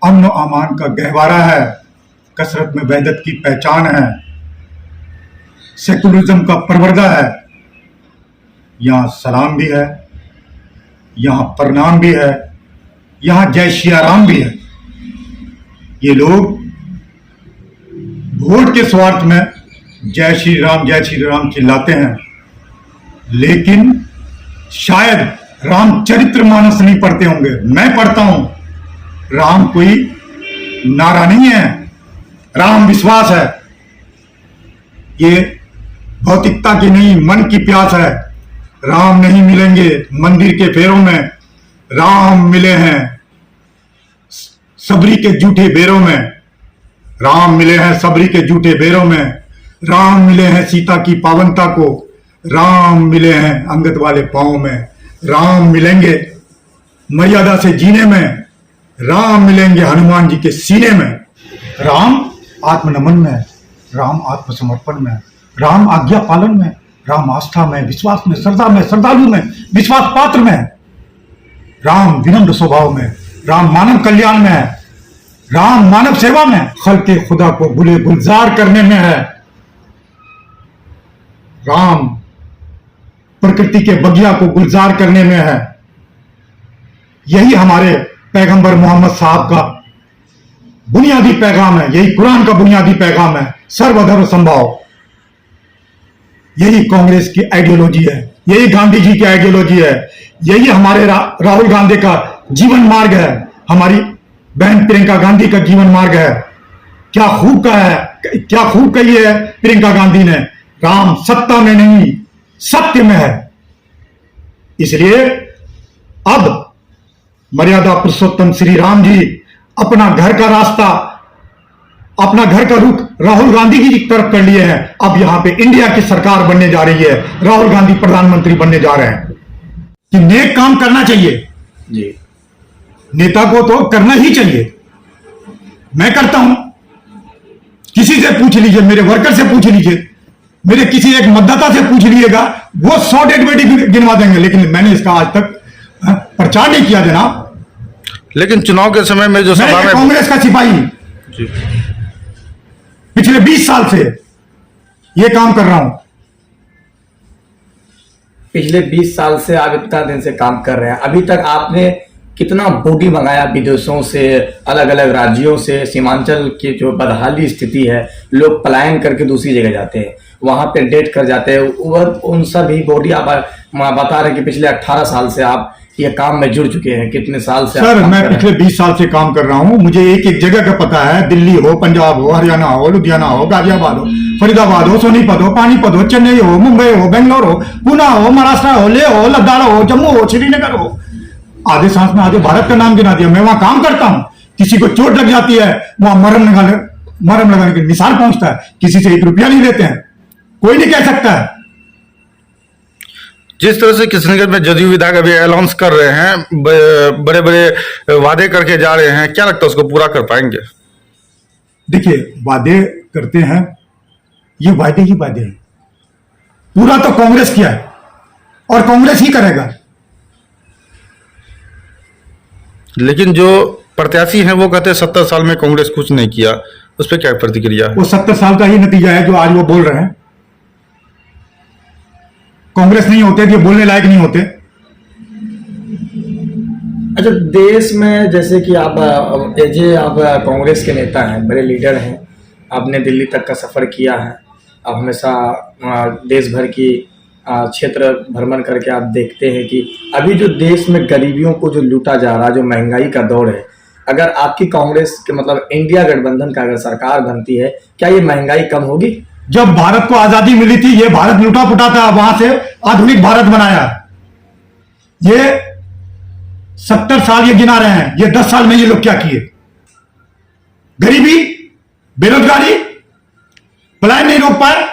अमन अमान का गहवारा है, कसरत में वहदत की पहचान है, सेकुलरिज्म का परवरदा है। यहाँ सलाम भी है, यहाँ प्रणाम भी है, यहाँ जय श्री राम भी है। ये लोग वोट के स्वार्थ में जय श्री राम चिल्लाते हैं, लेकिन शायद रामचरित्र मानस नहीं पढ़ते होंगे। मैं पढ़ता हूं। राम कोई नारा नहीं है, राम विश्वास है। ये भौतिकता की नहीं, मन की प्यास है। राम नहीं मिलेंगे मंदिर के फेरों में, राम मिले हैं सबरी के झूठे बेरों में। राम मिले हैं सबरी के झूठे बेरों में, राम मिले हैं सीता की पावनता को, राम मिले हैं अंगद वाले पांव में। राम मिलेंगे मर्यादा से जीने में, राम मिलेंगे हनुमान जी के सीने में। राम आत्मनमन में, राम आत्मसमर्पण में, राम आज्ञा पालन में, राम आस्था में, विश्वास में, श्रद्धा में, श्रद्धालु में, विश्वास पात्र में। राम विनम्र स्वभाव में, राम मानव कल्याण में है, राम मानव सेवा में, खल्के खुदा को गुले गुलजार करने में है। राम प्रकृति के बगिया को गुलजार करने में है। यही हमारे पैगंबर मोहम्मद साहब का बुनियादी पैगाम है, यही कुरान का बुनियादी पैगाम है, सर्वधर्म संभाव। यही कांग्रेस की आइडियोलॉजी है, यही गांधी जी की आइडियोलॉजी है, यही हमारे राहुल गांधी का जीवन मार्ग है, हमारी बहन प्रियंका गांधी का जीवन मार्ग है। क्या खूब कहा है, क्या खूब कही है प्रियंका गांधी ने, राम सत्ता में नहीं सत्य में है। इसलिए अब मर्यादा पुरुषोत्तम श्री राम जी अपना घर का रास्ता, अपना घर का रुख राहुल गांधी की तरफ कर लिए हैं। अब यहां पे इंडिया की सरकार बनने जा रही है, राहुल गांधी प्रधानमंत्री बनने जा रहे हैं। कि नेक काम करना चाहिए जी, नेता को तो करना ही चाहिए। मैं करता हूं, किसी से पूछ लीजिए, मेरे वर्कर से पूछ लीजिए, मेरे किसी एक मतदाता से पूछ लीजिएगा, वो 100 डेड बॉडी गिनवा देंगे। लेकिन मैंने इसका आज तक प्रचार नहीं किया जनाब। लेकिन चुनाव के समय में जो सभा में कांग्रेस का सिपाही जी, पिछले 20 साल से ये काम कर रहा हूं। पिछले 20 साल से आप इतना दिन से काम कर रहे हैं, अभी तक आपने कितना बॉडी मंगाया विदेशों से, अलग अलग राज्यों से? सीमांचल की जो बदहाली स्थिति है, लोग पलायन करके दूसरी जगह जाते हैं, वहां पे डेट कर जाते हैं, उन सभी बॉडी आप बता रहे हैं कि पिछले 18 साल से आप ये काम में जुड़ चुके हैं। कितने साल से? सर मैं पिछले 20 साल से काम कर रहा हूं। मुझे एक एक जगह का पता है, दिल्ली हो, पंजाब हो, हरियाणा हो, लुधियाना हो, गाजियाबाद हो, फरीदाबाद हो, सोनीपत हो, पानीपत हो, चेन्नई हो, मुंबई हो, बेंगलोर हो, पुणे हो, महाराष्ट्र हो, लेह हो, लद्दाख हो, जम्मू हो, श्रीनगर हो। आधे सांस में आधे भारत का नाम गिना दिया। मैं वहां काम करता हूं। किसी को चोट लग जाती है, वहां मरहम लगाने के निशान पहुंचता है। किसी से 1 रुपया नहीं लेते हैं, कोई नहीं कह सकता है। जिस तरह से किशनगंज में जदयू विधायक अभी अनाउंस कर रहे हैं, बड़े बड़े वादे करके जा रहे हैं, क्या लगता है उसको पूरा कर पाएंगे? देखिए, वादे करते हैं, ये वादे ही वादे हैं। पूरा तो कांग्रेस किया है और कांग्रेस ही करेगा। लेकिन जो प्रत्याशी हैं वो कहते हैं 70 साल में कांग्रेस कुछ नहीं किया, उस पर क्या प्रतिक्रिया है? वो 70 साल का ही नतीजा है जो आज वो बोल रहे हैं। कांग्रेस नहीं होते तो ये बोलने लायक नहीं होते। अच्छा, देश में जैसे कि आप कांग्रेस के नेता हैं, बड़े लीडर हैं, आपने दिल्ली तक का सफर किया है, आप हमेशा देश भर की क्षेत्र भ्रमण करके आप देखते हैं कि अभी जो देश में गरीबियों को जो लूटा जा रहा है, जो महंगाई का दौर है, अगर आपकी कांग्रेस के मतलब इंडिया गठबंधन का अगर सरकार बनती है, क्या ये महंगाई कम होगी? जब भारत को आजादी मिली थी, ये भारत लूटा पुटा था, वहां से आधुनिक भारत बनाया। ये 70 साल ये गिना रहे हैं, ये 10 साल में ये लोग क्या किए? गरीबी, बेरोजगारी, पलायन नहीं रोक पाए।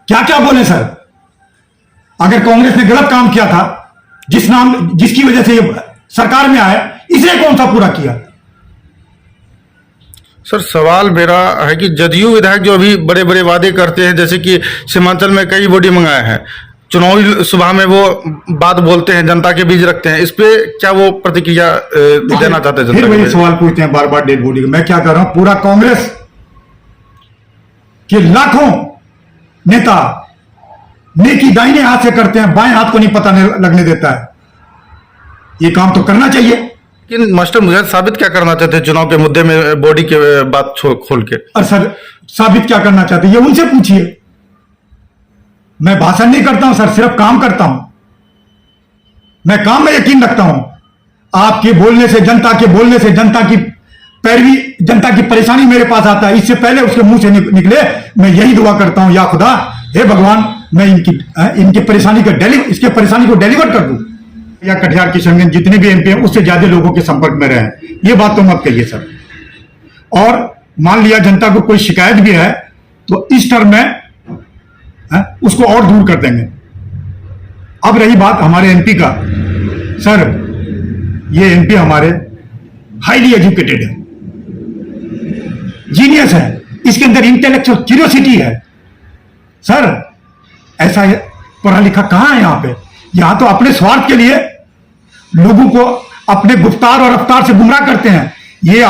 क्या क्या बोले सर? अगर कांग्रेस ने गलत काम किया था, जिसकी वजह से ये सरकार में आए, इसे कौन सा पूरा किया? सर सवाल मेरा है कि जदयू विधायक जो अभी बड़े बड़े वादे करते हैं, जैसे कि सीमांचल में कई बॉडी मंगाए हैं, चुनावी सभा में वो बात बोलते हैं, जनता के बीच रखते हैं, इस पे क्या वो प्रतिक्रिया देना चाहते हैं फिर जनता वही के? सवाल पूछते हैं बार बार डेड बॉडी का। मैं क्या कर रहा हूं, पूरा कांग्रेस के लाखों नेता नेकी दाहिने हाथ से करते हैं, बाएं हाथ को नहीं पता नहीं लगने देता है। ये काम तो करना चाहिए। लेकिन मास्टर मुझे साबित क्या करना चाहते हैं चुनाव के मुद्दे में बॉडी के बात खोल के? और सर साबित क्या करना चाहते हैं ये उनसे पूछिए। मैं भाषण नहीं करता हूं सर, सिर्फ काम करता हूं। मैं काम में यकीन रखता हूं। आपके बोलने से, जनता के बोलने से, जनता की पैरवी, जनता की परेशानी मेरे पास आता है। इससे पहले उसके मुंह से निकले मैं यही दुआ करता हूं, या खुदा, हे भगवान, मैं इनकी परेशानी का इसके परेशानी को डिलीवर कर दूं। या कटिहार किशनगंज जितने भी एमपी हैं उससे ज्यादा लोगों के संपर्क में रहे, ये बात तो मत कहिए सर। और मान लिया जनता को कोई शिकायत भी है तो इस टर्म में उसको और दूर कर देंगे। अब रही बात हमारे एमपी का, सर ये एमपी हमारे हाईली एजुकेटेड है, जीनियस है, इसके अंदर इंटेलेक्चुअल क्यूरियोसिटी है। सर ऐसा पढ़ा लिखा कहां है यहां पे? यहां तो अपने स्वार्थ के लिए लोगों को अपने गुफ्तार और रफ्तार से गुमराह करते हैं। ये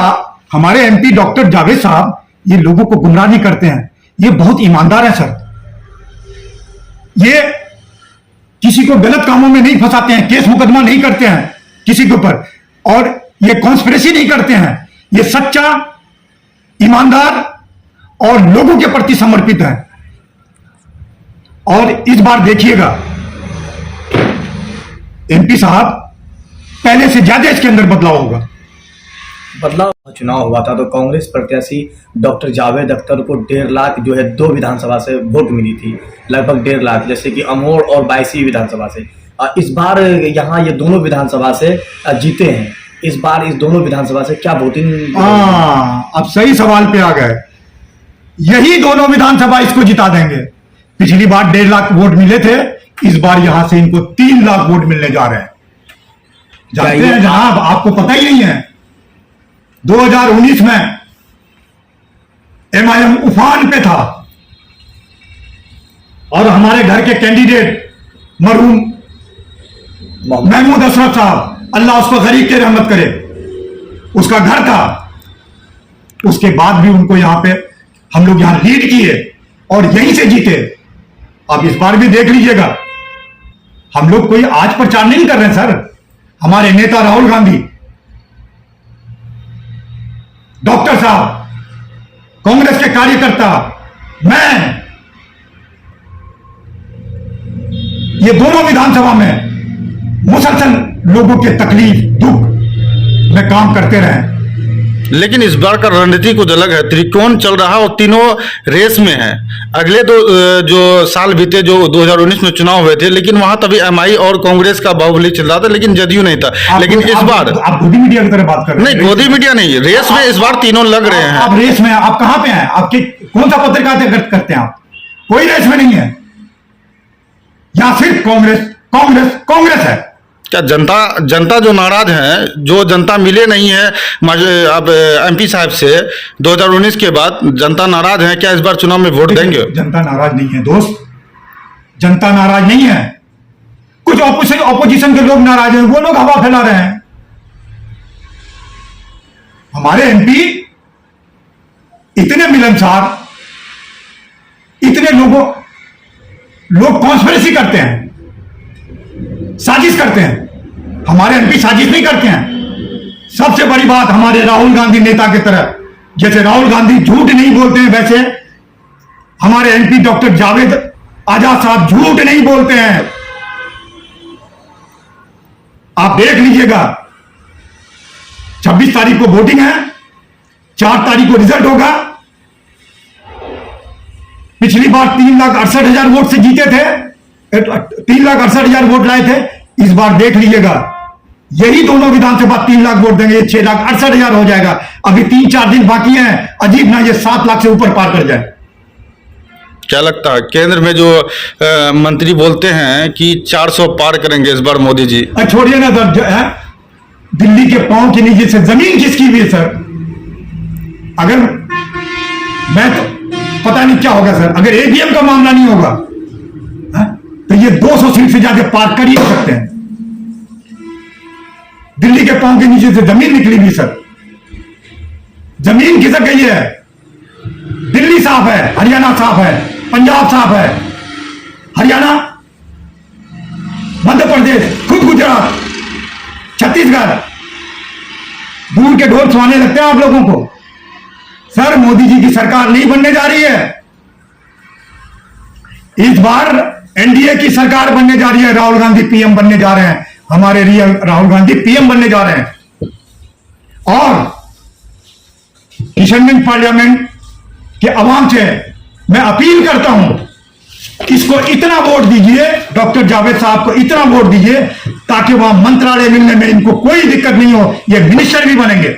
हमारे एमपी डॉक्टर जावेद साहब ये लोगों को गुमराह नहीं करते हैं, ये बहुत ईमानदार है सर। ये किसी को गलत कामों में नहीं फंसाते हैं, केस मुकदमा नहीं करते हैं किसी के ऊपर, और ये कॉन्स्पिरेसी नहीं करते हैं। ये सच्चा, ईमानदार और लोगों के प्रति समर्पित है। और इस बार देखिएगा एमपी साहब पहले से ज्यादा इसके अंदर बदलाव होगा। बदलाव चुनाव हुआ था तो कांग्रेस प्रत्याशी डॉक्टर जावेद अख्तर को 1.5 लाख जो है 2 विधानसभा से वोट मिली थी, लगभग 1.5 लाख, जैसे कि अमोड़ और 22 विधानसभा से। इस बार यहाँ ये दोनों विधानसभा से जीते हैं। इस बार इस दोनों विधानसभा से क्या वोटिंग? अब सही सवाल पे आ गए। यही दोनों विधानसभा इसको जिता देंगे। पिछली बार 1.5 लाख वोट मिले थे, इस बार यहां से इनको 3 लाख वोट मिलने जा रहे हैं। जानते हैं जनाब, आपको पता ही नहीं है 2019 में एमआईएम उफान पे था और हमारे घर के कैंडिडेट मरहूम महमूद अशरफ साहब, अल्लाह उसको गरीब के रहमत करे, उसका घर था। उसके बाद भी उनको यहां पे हम लोग यहां लीड किए और यहीं से जीते। अब इस बार भी देख लीजिएगा, हम लोग कोई आज प्रचार नहीं कर रहे हैं सर। हमारे नेता राहुल गांधी, डॉक्टर साहब, कांग्रेस के कार्यकर्ता, मैं, ये दोनों विधानसभा में मुसलसल लोगों के तकलीफ, दुख में काम करते रहे। लेकिन इस बार का रणनीति कुछ अलग है, त्रिकोण चल रहा और तीनों रेस में है। अगले जो साल बीते, जो 2019 में चुनाव हुए थे, लेकिन वहां तभी एमआई और कांग्रेस का बाहुबली चल रहा था, लेकिन जदयू नहीं था। लेकिन इस बार आप गोदी मीडिया की तरह बात कर रहे हैं। नहीं, गोदी मीडिया नहीं, रेस में इस बार तीनों लग रहे हैं। आप रेस में, आप कहां पे हैं? आपके कौन सा पत्रिका करते हैं आप? कोई रेस में नहीं है, यहां सिर्फ कांग्रेस कांग्रेस कांग्रेस है। क्या जनता जो नाराज है, जो जनता मिले नहीं है अब एमपी साहब से 2019 के बाद, जनता नाराज है, क्या इस बार चुनाव में वोट देंगे? जनता नाराज नहीं है दोस्त, जनता नाराज नहीं है। कुछ ऑपोजिशन के लोग नाराज हैं, वो लोग हवा फैला रहे हैं। हमारे एमपी इतने मिलनसार, इतने लोग कॉन्स्पिरेसी करते हैं, साजिश करते हैं। हमारे एमपी साजिश नहीं करते हैं। सबसे बड़ी बात, हमारे राहुल गांधी नेता की तरह, जैसे राहुल गांधी झूठ नहीं बोलते हैं, वैसे हमारे एमपी डॉक्टर जावेद आजाद साहब झूठ नहीं बोलते हैं। आप देख लीजिएगा, 26 तारीख को वोटिंग है, 4 तारीख को रिजल्ट होगा। पिछली बार 3,68,000 वोट से जीते थे, 3,68,000 वोट लाए थे। इस बार देख लीजिएगा, यही दोनों विधानसभा 3 लाख वोट देंगे, 6,68,000 हो जाएगा। अभी 3-4 दिन बाकी हैं, अजीब ना ये 7 लाख से ऊपर पार कर जाए। क्या लगता है केंद्र में जो मंत्री बोलते हैं कि 400 पार करेंगे इस बार मोदी जी? छोड़िए ना सर, जो है दिल्ली के पांव के नीचे से जमीन किसकी भी है सर? अगर मैं तो पता नहीं क्या होगा सर, अगर ईवीएम का मामला नहीं होगा तो ये 200 सीट से ज्यादा पार कर ही नहीं सकते हैं। दिल्ली के पांव के नीचे से जमीन निकली भी सर, जमीन खिसक गई है। दिल्ली साफ है, हरियाणा साफ है, पंजाब साफ है, हरियाणा, मध्य प्रदेश, खुद गुजरात, छत्तीसगढ़, दूर के ढोल सुनाने लगते हैं आप लोगों को। सर मोदी जी की सरकार नहीं बनने जा रही है, इस बार एनडीए की सरकार बनने जा रही है। राहुल गांधी पीएम बनने जा रहे हैं, हमारे रियल राहुल गांधी पीएम बनने जा रहे हैं। और किशनगंज पार्लियामेंट के अवाम से मैं अपील करता हूं, इसको इतना वोट दीजिए, डॉक्टर जावेद साहब को इतना वोट दीजिए ताकि वहां मंत्रालय मिलने में इनको कोई दिक्कत नहीं हो, ये मिनिस्टर भी बनेंगे।